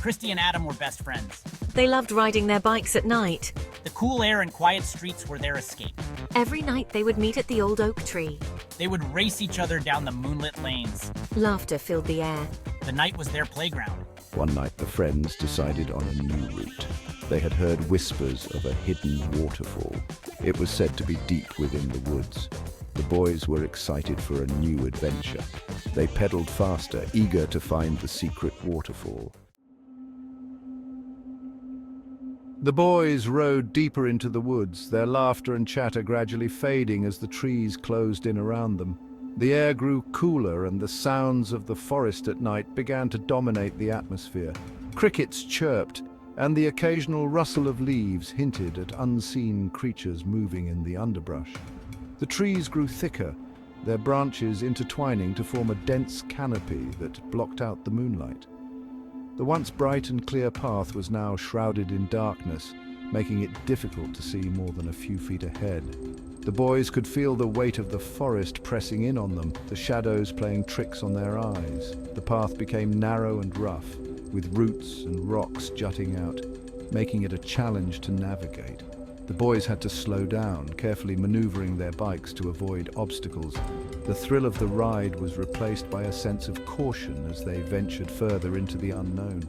Christy and Adam were best friends. They loved riding their bikes at night. The cool air and quiet streets were their escape. Every night they would meet at the old oak tree. They would race each other down the moonlit lanes. Laughter filled the air. The night was their playground. One night the friends decided on a new route. They had heard whispers of a hidden waterfall. It was said to be deep within the woods. The boys were excited for a new adventure. They pedaled faster, eager to find the secret waterfall. The boys rode deeper into the woods, their laughter and chatter gradually fading as the trees closed in around them. The air grew cooler and the sounds of the forest at night began to dominate the atmosphere. Crickets chirped, and the occasional rustle of leaves hinted at unseen creatures moving in the underbrush. The trees grew thicker, their branches intertwining to form a dense canopy that blocked out the moonlight. The once bright and clear path was now shrouded in darkness, making it difficult to see more than a few feet ahead. The boys could feel the weight of the forest pressing in on them, the shadows playing tricks on their eyes. The path became narrow and rough, with roots and rocks jutting out, making it a challenge to navigate. The boys had to slow down, carefully maneuvering their bikes to avoid obstacles. The thrill of the ride was replaced by a sense of caution as they ventured further into the unknown.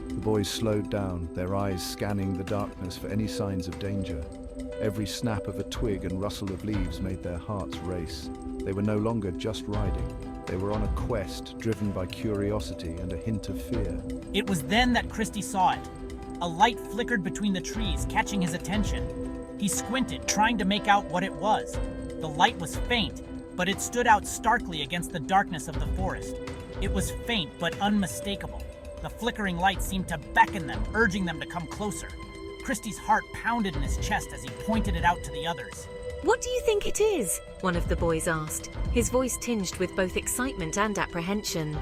The boys slowed down, their eyes scanning the darkness for any signs of danger. Every snap of a twig and rustle of leaves made their hearts race. They were no longer just riding. They were on a quest, driven by curiosity and a hint of fear. It was then that Christy saw it. A light flickered between the trees, catching his attention. He squinted, trying to make out what it was. The light was faint, but it stood out starkly against the darkness of the forest. It was faint, but unmistakable. The flickering light seemed to beckon them, urging them to come closer. Christy's heart pounded in his chest as he pointed it out to the others. "What do you think it is?" one of the boys asked, his voice tinged with both excitement and apprehension.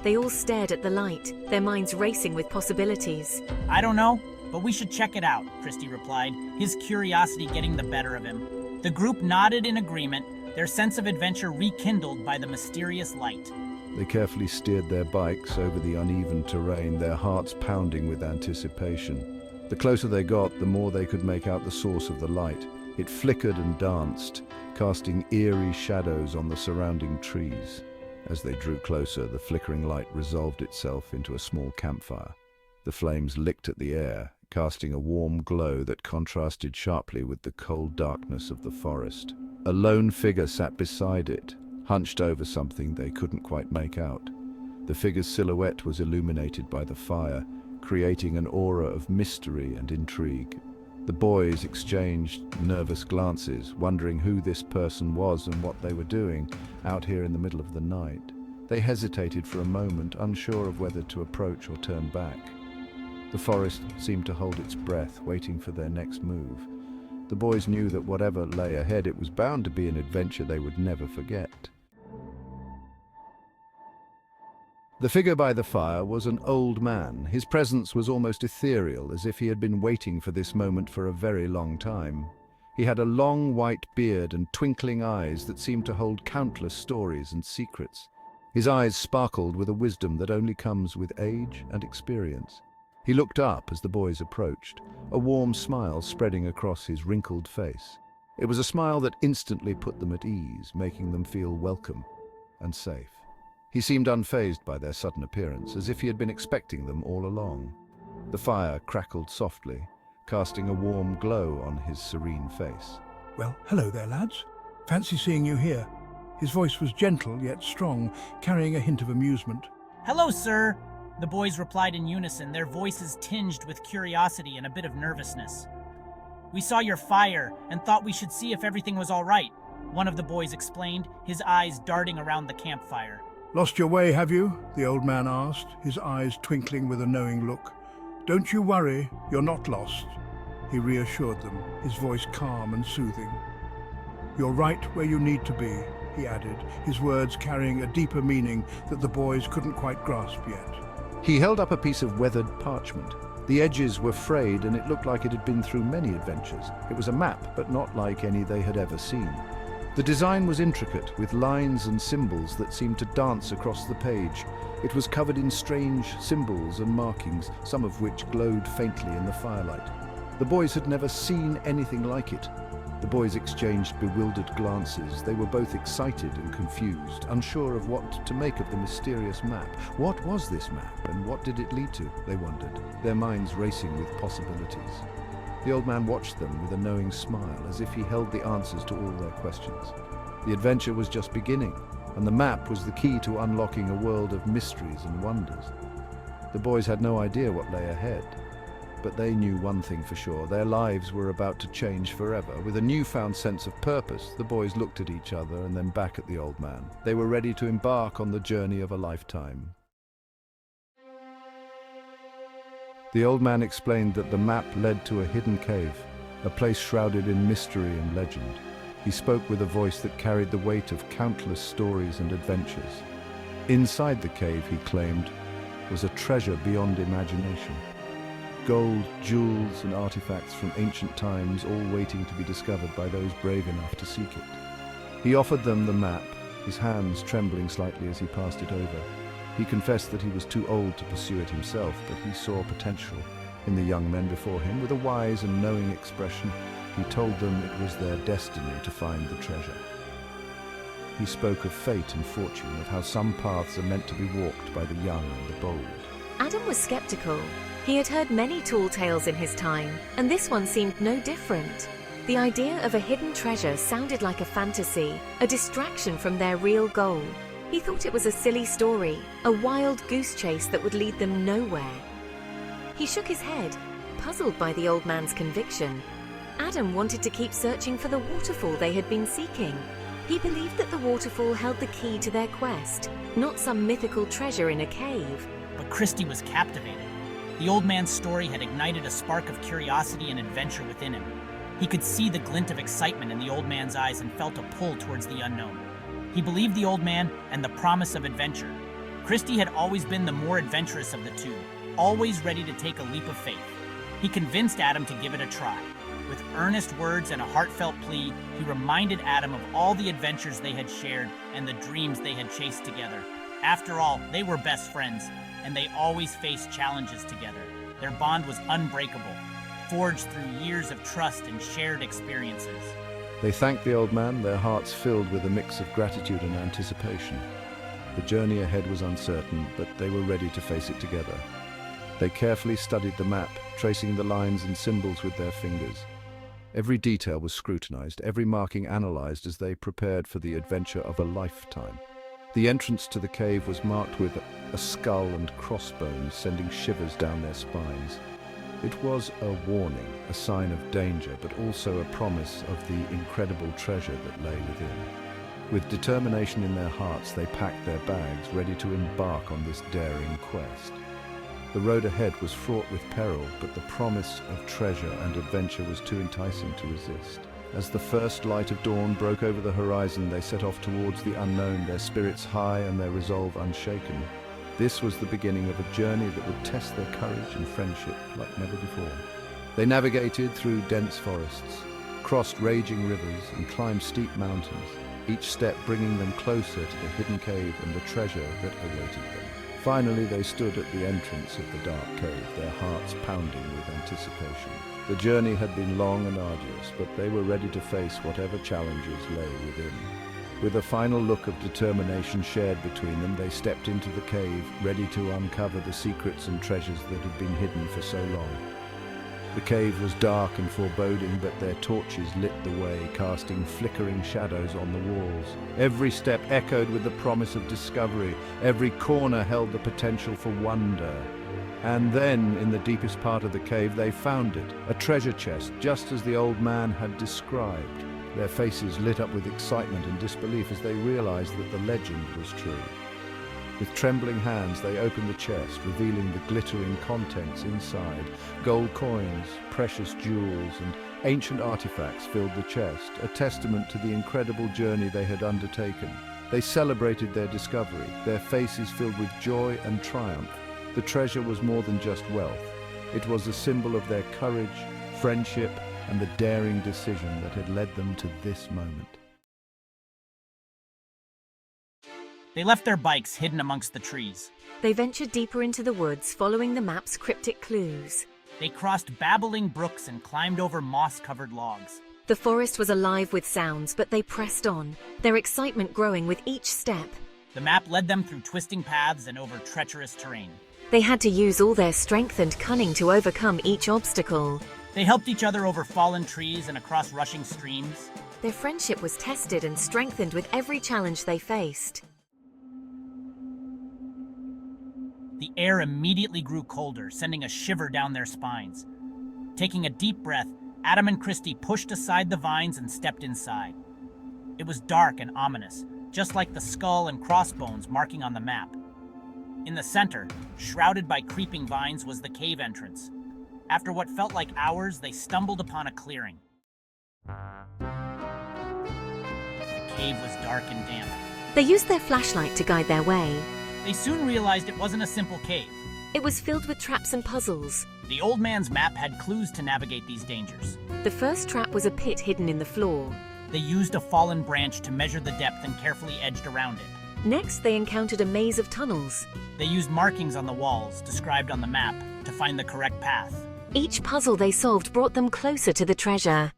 They all stared at the light, their minds racing with possibilities. "I don't know, but we should check it out," Christy replied, his curiosity getting the better of him. The group nodded in agreement, their sense of adventure rekindled by the mysterious light. They carefully steered their bikes over the uneven terrain, their hearts pounding with anticipation. The closer they got, the more they could make out the source of the light. It flickered and danced, casting eerie shadows on the surrounding trees. As they drew closer, the flickering light resolved itself into a small campfire. The flames licked at the air, casting a warm glow that contrasted sharply with the cold darkness of the forest. A lone figure sat beside it, hunched over something they couldn't quite make out. The figure's silhouette was illuminated by the fire, creating an aura of mystery and intrigue. The boys exchanged nervous glances, wondering who this person was and what they were doing out here in the middle of the night. They hesitated for a moment, unsure of whether to approach or turn back. The forest seemed to hold its breath, waiting for their next move. The boys knew that whatever lay ahead, it was bound to be an adventure they would never forget. The figure by the fire was an old man. His presence was almost ethereal, as if he had been waiting for this moment for a very long time. He had a long white beard and twinkling eyes that seemed to hold countless stories and secrets. His eyes sparkled with a wisdom that only comes with age and experience. He looked up as the boys approached, a warm smile spreading across his wrinkled face. It was a smile that instantly put them at ease, making them feel welcome and safe. He seemed unfazed by their sudden appearance, as if he had been expecting them all along. The fire crackled softly, casting a warm glow on his serene face. "Well, hello there, lads. Fancy seeing you here." His voice was gentle yet strong, carrying a hint of amusement. "Hello, sir," the boys replied in unison, their voices tinged with curiosity and a bit of nervousness. "We saw your fire and thought we should see if everything was all right," one of the boys explained, his eyes darting around the campfire. "Lost your way, have you?" the old man asked, his eyes twinkling with a knowing look. "Don't you worry, you're not lost," he reassured them, his voice calm and soothing. "You're right where you need to be," he added, his words carrying a deeper meaning that the boys couldn't quite grasp yet. He held up a piece of weathered parchment. The edges were frayed and it looked like it had been through many adventures. It was a map, but not like any they had ever seen. The design was intricate, with lines and symbols that seemed to dance across the page. It was covered in strange symbols and markings, some of which glowed faintly in the firelight. The boys had never seen anything like it. The boys exchanged bewildered glances. They were both excited and confused, unsure of what to make of the mysterious map. What was this map, and what did it lead to, they wondered, their minds racing with possibilities. The old man watched them with a knowing smile, as if he held the answers to all their questions. The adventure was just beginning, and the map was the key to unlocking a world of mysteries and wonders. The boys had no idea what lay ahead, but they knew one thing for sure: their lives were about to change forever. With a newfound sense of purpose, the boys looked at each other and then back at the old man. They were ready to embark on the journey of a lifetime. The old man explained that the map led to a hidden cave, a place shrouded in mystery and legend. He spoke with a voice that carried the weight of countless stories and adventures. Inside the cave, he claimed, was a treasure beyond imagination. Gold, jewels, and artifacts from ancient times, all waiting to be discovered by those brave enough to seek it. He offered them the map, his hands trembling slightly as he passed it over. He confessed that he was too old to pursue it himself, but he saw potential in the young men before him. With a wise and knowing expression, he told them it was their destiny to find the treasure. He spoke of fate and fortune, of how some paths are meant to be walked by the young and the bold. Adam was skeptical. He had heard many tall tales in his time, and this one seemed no different. The idea of a hidden treasure sounded like a fantasy, a distraction from their real goal. He thought it was a silly story, a wild goose chase that would lead them nowhere. He shook his head, puzzled by the old man's conviction. Adam wanted to keep searching for the waterfall they had been seeking. He believed that the waterfall held the key to their quest, not some mythical treasure in a cave. But Christy was captivated. The old man's story had ignited a spark of curiosity and adventure within him. He could see the glint of excitement in the old man's eyes and felt a pull towards the unknown. He believed the old man and the promise of adventure. Christy had always been the more adventurous of the two, always ready to take a leap of faith. He convinced Adam to give it a try. With earnest words and a heartfelt plea, he reminded Adam of all the adventures they had shared and the dreams they had chased together. After all, they were best friends, and they always faced challenges together. Their bond was unbreakable, forged through years of trust and shared experiences. They thanked the old man, their hearts filled with a mix of gratitude and anticipation. The journey ahead was uncertain, but they were ready to face it together. They carefully studied the map, tracing the lines and symbols with their fingers. Every detail was scrutinized, every marking analyzed as they prepared for the adventure of a lifetime. The entrance to the cave was marked with a skull and crossbones, sending shivers down their spines. It was a warning, a sign of danger, but also a promise of the incredible treasure that lay within. With determination in their hearts, they packed their bags, ready to embark on this daring quest. The road ahead was fraught with peril, but the promise of treasure and adventure was too enticing to resist. As the first light of dawn broke over the horizon, they set off towards the unknown, their spirits high and their resolve unshaken. This was the beginning of a journey that would test their courage and friendship like never before. They navigated through dense forests, crossed raging rivers, and climbed steep mountains, each step bringing them closer to the hidden cave and the treasure that awaited them. Finally, they stood at the entrance of the dark cave, their hearts pounding with anticipation. The journey had been long and arduous, but they were ready to face whatever challenges lay within. With a final look of determination shared between them, they stepped into the cave, ready to uncover the secrets and treasures that had been hidden for so long. The cave was dark and foreboding, but their torches lit the way, casting flickering shadows on the walls. Every step echoed with the promise of discovery. Every corner held the potential for wonder. And then, in the deepest part of the cave, they found it, a treasure chest, just as the old man had described. Their faces lit up with excitement and disbelief as they realized that the legend was true. With trembling hands, they opened the chest, revealing the glittering contents inside. Gold coins, precious jewels, and ancient artifacts filled the chest, a testament to the incredible journey they had undertaken. They celebrated their discovery, their faces filled with joy and triumph. The treasure was more than just wealth. It was a symbol of their courage, friendship, and the daring decision that had led them to this moment. They left their bikes hidden amongst the trees. They ventured deeper into the woods, following the map's cryptic clues. They crossed babbling brooks and climbed over moss-covered logs. The forest was alive with sounds, but they pressed on, their excitement growing with each step. The map led them through twisting paths and over treacherous terrain. They had to use all their strength and cunning to overcome each obstacle. They helped each other over fallen trees and across rushing streams. Their friendship was tested and strengthened with every challenge they faced. The air immediately grew colder, sending a shiver down their spines. Taking a deep breath, Adam and Christy pushed aside the vines and stepped inside. It was dark and ominous, just like the skull and crossbones marking on the map. In the center, shrouded by creeping vines, was the cave entrance. After what felt like hours, they stumbled upon a clearing. The cave was dark and damp. They used their flashlight to guide their way. They soon realized it wasn't a simple cave. It was filled with traps and puzzles. The old man's map had clues to navigate these dangers. The first trap was a pit hidden in the floor. They used a fallen branch to measure the depth and carefully edged around it. Next, they encountered a maze of tunnels. They used markings on the walls, described on the map, to find the correct path. Each puzzle they solved brought them closer to the treasure.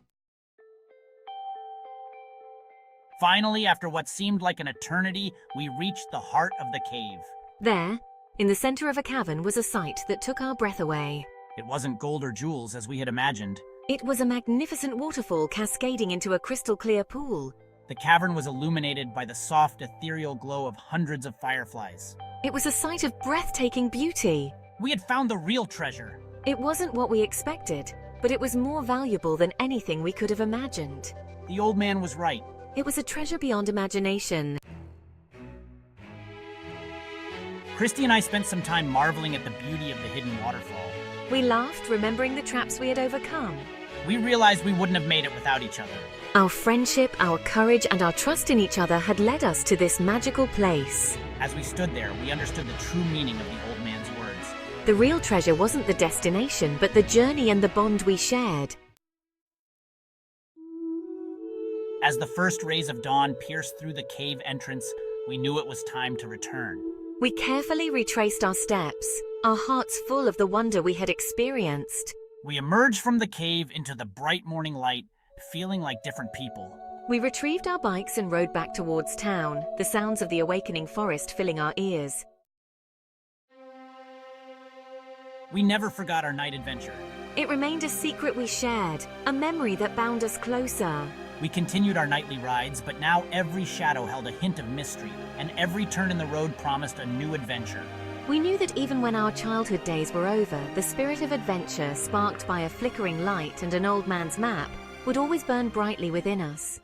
Finally, after what seemed like an eternity, we reached the heart of the cave. There, in the center of a cavern, was a sight that took our breath away. It wasn't gold or jewels as we had imagined. It was a magnificent waterfall cascading into a crystal-clear pool. The cavern was illuminated by the soft, ethereal glow of hundreds of fireflies. It was a sight of breathtaking beauty. We had found the real treasure. It wasn't what we expected, but it was more valuable than anything we could have imagined. The old man was right. It was a treasure beyond imagination. Christy and I spent some time marveling at the beauty of the hidden waterfall. We laughed, remembering the traps we had overcome. We realized we wouldn't have made it without each other. Our friendship, our courage, and our trust in each other had led us to this magical place. As we stood there, we understood the true meaning of the old man's words. The real treasure wasn't the destination, but the journey and the bond we shared. As the first rays of dawn pierced through the cave entrance, we knew it was time to return. We carefully retraced our steps, our hearts full of the wonder we had experienced. We emerged from the cave into the bright morning light, feeling like different people. We retrieved our bikes and rode back towards town, the sounds of the awakening forest filling our ears. We never forgot our night adventure. It remained a secret we shared, a memory that bound us closer. We continued our nightly rides, but now every shadow held a hint of mystery, and every turn in the road promised a new adventure. We knew that even when our childhood days were over, the spirit of adventure, sparked by a flickering light and an old man's map, would always burn brightly within us.